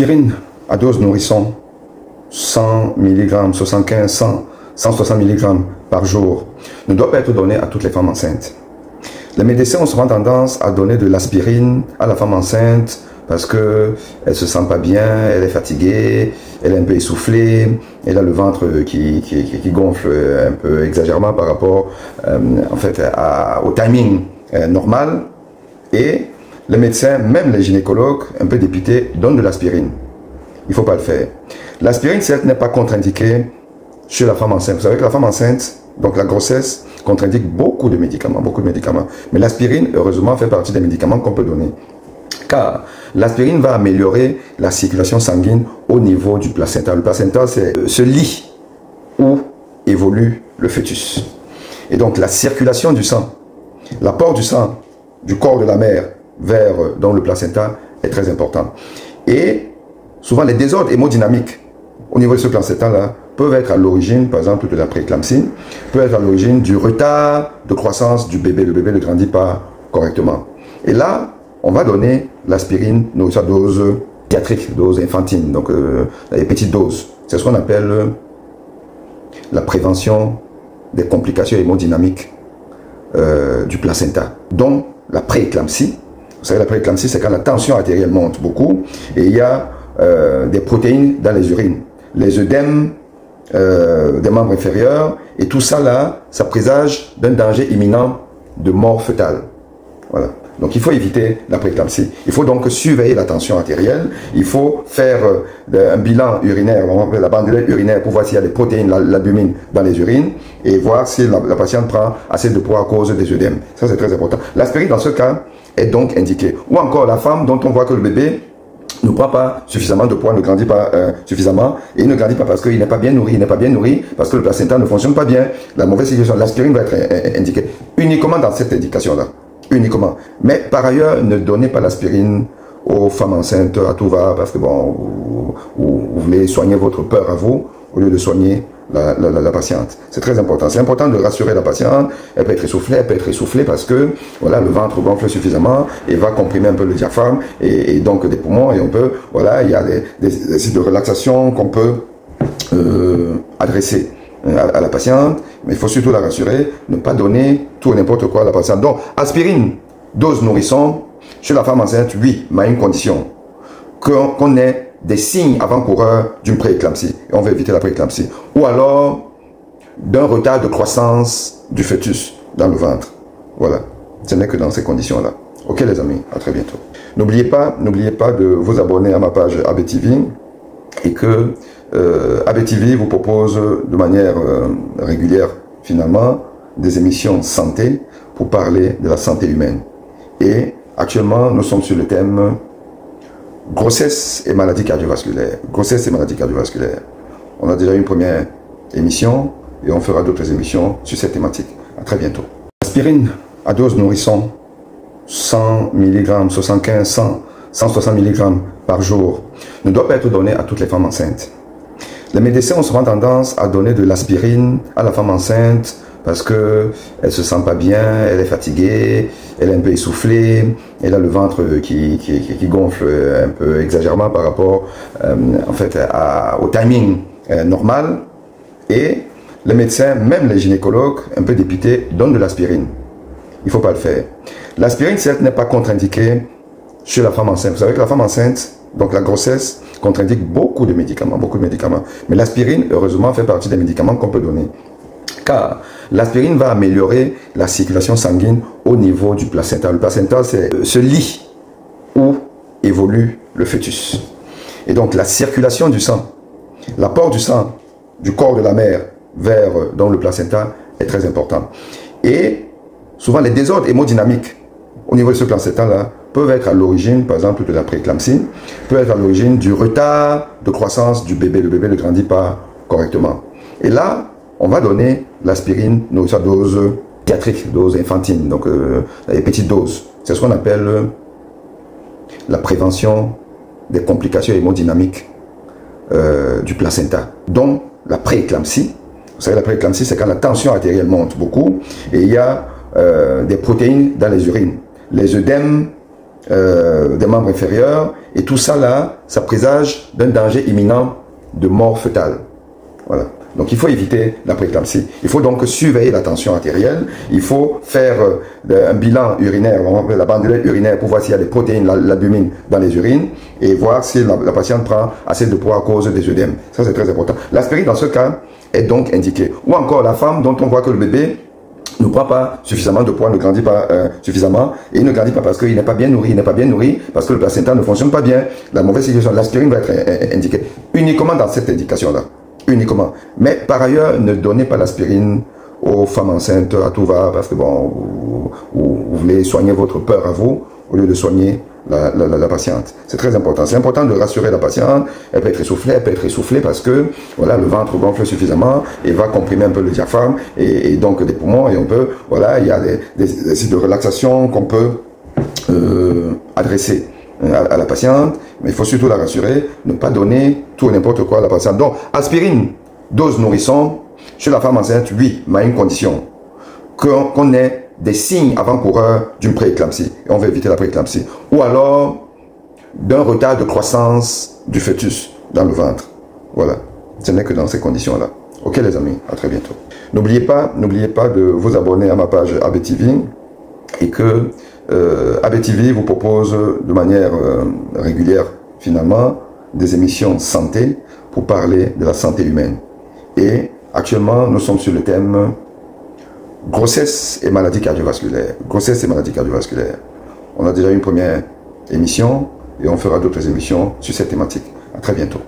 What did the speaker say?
L'aspirine à dose nourrisson, 100 mg, 75, 100, 160 mg par jour, ne doit pas être donnée à toutes les femmes enceintes. Les médecins ont souvent tendance à donner de l'aspirine à la femme enceinte parce qu'elle ne se sent pas bien, elle est fatiguée, elle est un peu essoufflée, elle a le ventre qui gonfle un peu exagérément par rapport en fait, au timing normal. Et les médecins, même les gynécologues, un peu dépités, donnent de l'aspirine. Il ne faut pas le faire. L'aspirine, certes, n'est pas contre-indiquée chez la femme enceinte. Vous savez que la femme enceinte, donc la grossesse, contre-indique beaucoup de médicaments. Mais l'aspirine, heureusement, fait partie des médicaments qu'on peut donner. Car l'aspirine va améliorer la circulation sanguine au niveau du placenta. Le placenta, c'est ce lit où évolue le fœtus. Et donc, la circulation du sang, l'apport du sang du corps de la mère vers dans le placenta est très important. Et souvent, les désordres hémodynamiques au niveau de ce placenta-là peuvent être à l'origine, par exemple, de la prééclampsie, peuvent être à l'origine du retard de croissance du bébé. Le bébé ne grandit pas correctement. Et là, on va donner l'aspirine à dose pédiatrique, dose infantile, donc les petites doses. C'est ce qu'on appelle la prévention des complications hémodynamiques du placenta, dont la prééclampsie. Vous savez, la prééclampsie, c'est quand la tension artérielle monte beaucoup et il y a des protéines dans les urines, les œdèmes des membres inférieurs, et tout ça là, ça présage d'un danger imminent de mort fœtale. Voilà. Donc il faut éviter la prééclampsie. Il faut donc surveiller la tension artérielle. Il faut faire un bilan urinaire, la bandelette urinaire, pour voir s'il y a des protéines, l'albumine dans les urines, et voir si la patiente prend assez de poids à cause des œdèmes. Ça c'est très important. L'aspirine dans ce cas est donc indiquée. Ou encore la femme dont on voit que le bébé ne prend pas suffisamment de poids, ne grandit pas suffisamment, et il ne grandit pas parce qu'il n'est pas bien nourri, parce que le placenta ne fonctionne pas bien. La mauvaise situation, l'aspirine va être indiquée uniquement dans cette indication-là. Uniquement. Mais par ailleurs, ne donnez pas l'aspirine aux femmes enceintes à tout va, parce que bon, vous voulez soigner votre peur à vous, au lieu de soigner la patiente. C'est très important. C'est important de rassurer la patiente. Elle peut être essoufflée, parce que voilà, le ventre gonfle suffisamment et va comprimer un peu le diaphragme et donc des poumons, et on peut, voilà, il y a des sites de relaxation qu'on peut adresser à la patiente, mais il faut surtout la rassurer, ne pas donner tout et n'importe quoi à la patiente. Donc, aspirine, dose nourrisson, chez la femme enceinte, oui, mais à une condition, qu'on ait des signes avant-coureurs d'une prééclampsie, et on veut éviter la prééclampsie, ou alors d'un retard de croissance du fœtus dans le ventre. Voilà, ce n'est que dans ces conditions-là. Ok les amis, à très bientôt. N'oubliez pas de vous abonner à ma page ABTV, et que ABTV vous propose de manière régulière, finalement, des émissions santé pour parler de la santé humaine. Et actuellement, nous sommes sur le thème grossesse et maladies cardiovasculaires. Grossesse et maladies cardiovasculaires. On a déjà eu une première émission et on fera d'autres émissions sur cette thématique. À très bientôt. L'aspirine à dose nourrisson, 100 mg, 75, 100, 160 mg par jour, ne doit pas être donnée à toutes les femmes enceintes. Les médecins ont souvent tendance à donner de l'aspirine à la femme enceinte parce qu'elle ne se sent pas bien, elle est fatiguée, elle est un peu essoufflée, elle a le ventre qui gonfle un peu exagérément par rapport en fait, au timing normal. Et les médecins, même les gynécologues, un peu dépités, donnent de l'aspirine. Il ne faut pas le faire. L'aspirine, certes, n'est pas contre-indiquée chez la femme enceinte. Vous savez que la femme enceinte, donc la grossesse, contre-indique beaucoup de médicaments. Mais l'aspirine, heureusement, fait partie des médicaments qu'on peut donner. Car l'aspirine va améliorer la circulation sanguine au niveau du placenta. Le placenta, c'est ce lit où évolue le fœtus. Et donc, la circulation du sang, l'apport du sang du corps de la mère vers dans le placenta est très important. Et souvent, les désordres hémodynamiques au niveau de ce placenta-là peuvent être à l'origine, par exemple, de la prééclampsie, peuvent être à l'origine du retard de croissance du bébé. Le bébé ne grandit pas correctement. Et là, on va donner l'aspirine à dose pédiatrique, dose infantile, donc les petites doses. C'est ce qu'on appelle la prévention des complications hémodynamiques du placenta, dont la prééclampsie. Vous savez, la prééclampsie, c'est quand la tension artérielle monte beaucoup et il y a des protéines dans les urines, les œdèmes des membres inférieurs, Et tout ça là, ça présage d'un danger imminent de mort fœtale. Voilà. Donc il faut éviter la prééclampsie. Il faut donc surveiller la tension artérielle. Il faut faire un bilan urinaire, la bandeleuse urinaire pour voir s'il y a des protéines, l'albumine dans les urines et voir si la patiente prend assez de poids à cause des œdèmes. Ça c'est très important. L'aspirine dans ce cas est donc indiquée. Ou encore la femme dont on voit que le bébé ne prend pas suffisamment de poids, ne grandit pas suffisamment, et il ne grandit pas parce qu'il n'est pas bien nourri, il n'est pas bien nourri, parce que le placenta ne fonctionne pas bien, la mauvaise situation, l'aspirine va être indiquée uniquement dans cette indication-là, uniquement. Mais par ailleurs, ne donnez pas l'aspirine aux femmes enceintes à tout va, parce que bon, vous voulez soigner votre peur à vous, au lieu de soigner la patiente. C'est très important. C'est important de rassurer la patiente. Elle peut être essoufflée parce que voilà, le ventre gonfle suffisamment et va comprimer un peu le diaphragme et donc des poumons et on peut, voilà, il y a des sites de relaxation qu'on peut adresser à la patiente, mais il faut surtout la rassurer, ne pas donner tout et n'importe quoi à la patiente. Donc, aspirine, dose nourrisson, chez la femme enceinte, oui, mais à une condition, qu'on ait des signes avant-coureurs d'une prééclampsie, et on veut éviter la prééclampsie, ou alors d'un retard de croissance du fœtus dans le ventre. Voilà, ce n'est que dans ces conditions-là. Ok les amis, à très bientôt. N'oubliez pas de vous abonner à ma page ABTV et que ABTV vous propose de manière régulière finalement des émissions santé pour parler de la santé humaine. Et actuellement, nous sommes sur le thème grossesse et maladies cardiovasculaires. Grossesse et maladies cardiovasculaires. On a déjà eu une première émission et on fera d'autres émissions sur cette thématique. À très bientôt.